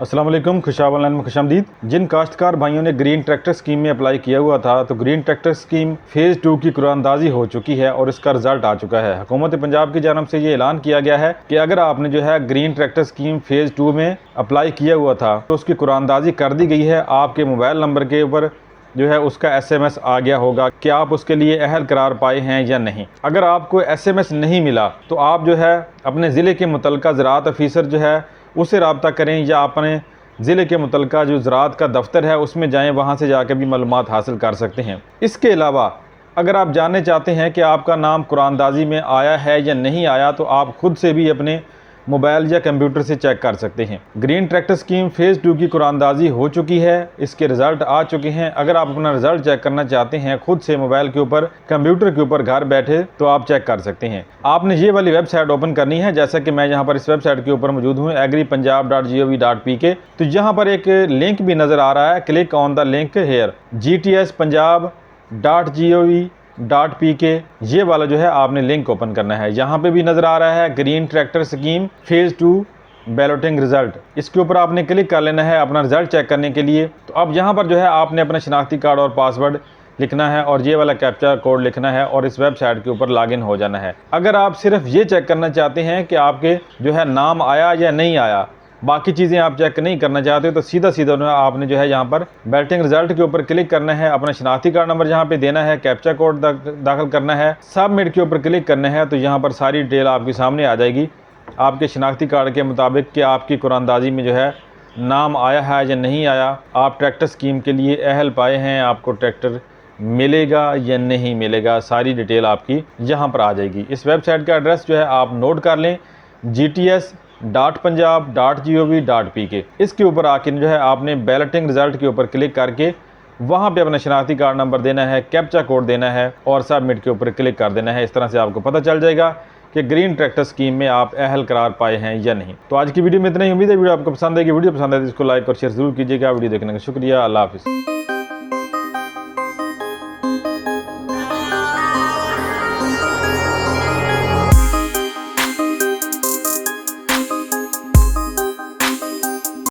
अस्सलाम वालेकुम, खुशाब ऑनलाइन में खुशामदीद। जिन काश्तकार भाइयों ने ग्रीन ट्रैक्टर स्कीम में अप्लाई किया हुआ था, तो ग्रीन ट्रैक्टर स्कीम फेज़ 2 की कुरानंदाजी हो चुकी है और इसका रिजल्ट आ चुका है। हुकूमत पंजाब की जानब से ये ऐलान किया गया है कि अगर आपने ग्रीन ट्रैक्टर स्कीम फेज़ 2 में अप्लाई किया हुआ था तो उसकी कुरानंदाजी कर दी गई है। आपके मोबाइल नंबर के ऊपर उसका SMS आ गया होगा कि आप उसके लिए अहल करार पाए हैं या नहीं। अगर आपको SMS नहीं मिला तो आप अपने ज़िले के मुतलका ज़राअत ऑफिसर उससे रब्ता करें, या अपने ज़िले के मुतलका जो ज़राअत का दफ्तर है उसमें जाएं, वहाँ से जाकर भी मालूमात हासिल कर सकते हैं। इसके अलावा अगर आप जानना चाहते हैं कि आपका नाम कुरानंदाजी में आया है या नहीं आया, तो आप खुद से भी अपने मोबाइल या कंप्यूटर से चेक कर सकते हैं। ग्रीन ट्रैक्टर स्कीम फेज़ 2 की कुरानंदाजी हो चुकी है, इसके रिज़ल्ट आ चुके हैं। अगर आप अपना रिज़ल्ट चेक करना चाहते हैं खुद से मोबाइल के ऊपर, कंप्यूटर के ऊपर घर बैठे, तो आप चेक कर सकते हैं। आपने ये वाली वेबसाइट ओपन करनी है, जैसा कि मैं यहाँ पर इस वेबसाइट के ऊपर मौजूद हूँ, agripunjab.gov.pk। तो यहाँ पर एक लिंक भी नज़र आ रहा है, click on the link here, gtspunjab.gov.pk। ये वाला आपने लिंक ओपन करना है। यहाँ पे भी नज़र आ रहा है green tractor scheme phase 2 balloting result. इसके ऊपर आपने क्लिक कर लेना है अपना रिज़ल्ट चेक करने के लिए। तो अब यहाँ पर आपने अपना शनाख्ती कार्ड और पासवर्ड लिखना है और ये वाला कैप्चा कोड लिखना है और इस वेबसाइट के ऊपर लॉगिन हो जाना है। अगर आप सिर्फ ये चेक करना चाहते हैं कि आपके नाम आया या नहीं आया, बाकी चीज़ें आप चेक नहीं करना चाहते, तो सीधा आपने यहाँ पर बैटिंग रिजल्ट के ऊपर क्लिक करना है, अपना शनाख्ती कार्ड नंबर यहाँ पे देना है, कैप्चा कोड दाखिल करना है, सबमिट के ऊपर क्लिक करना है। तो यहाँ पर सारी डिटेल आपके सामने आ जाएगी आपके शनाख्ती कार्ड के मुताबिक कि आपकी कुरानंदाजी में नाम आया है या नहीं आया, आप ट्रैक्टर स्कीम के लिए अहल पाए हैं, आपको ट्रैक्टर मिलेगा या नहीं मिलेगा, सारी डिटेल आपकी यहाँ पर आ जाएगी। इस वेबसाइट का एड्रेस आप नोट कर लें, gts.punjab.gov.pk। इसके ऊपर आके आपने बैलेटिंग रिज़ल्ट के ऊपर क्लिक करके वहाँ पे अपना शनाख्ती कार्ड नंबर देना है, कैप्चा कोड देना है और सबमिट के ऊपर क्लिक कर देना है। इस तरह से आपको पता चल जाएगा कि ग्रीन ट्रैक्टर स्कीम में आप अहल करार पाए हैं या नहीं। तो आज की वीडियो में इतना ही। उम्मीद है वीडियो आपको पसंद आएगी। वीडियो पसंद आए तो इसको लाइक और शेयर जरूर कीजिएगा। वीडियो देखने का शुक्रिया। अल्लाह हाफिज़।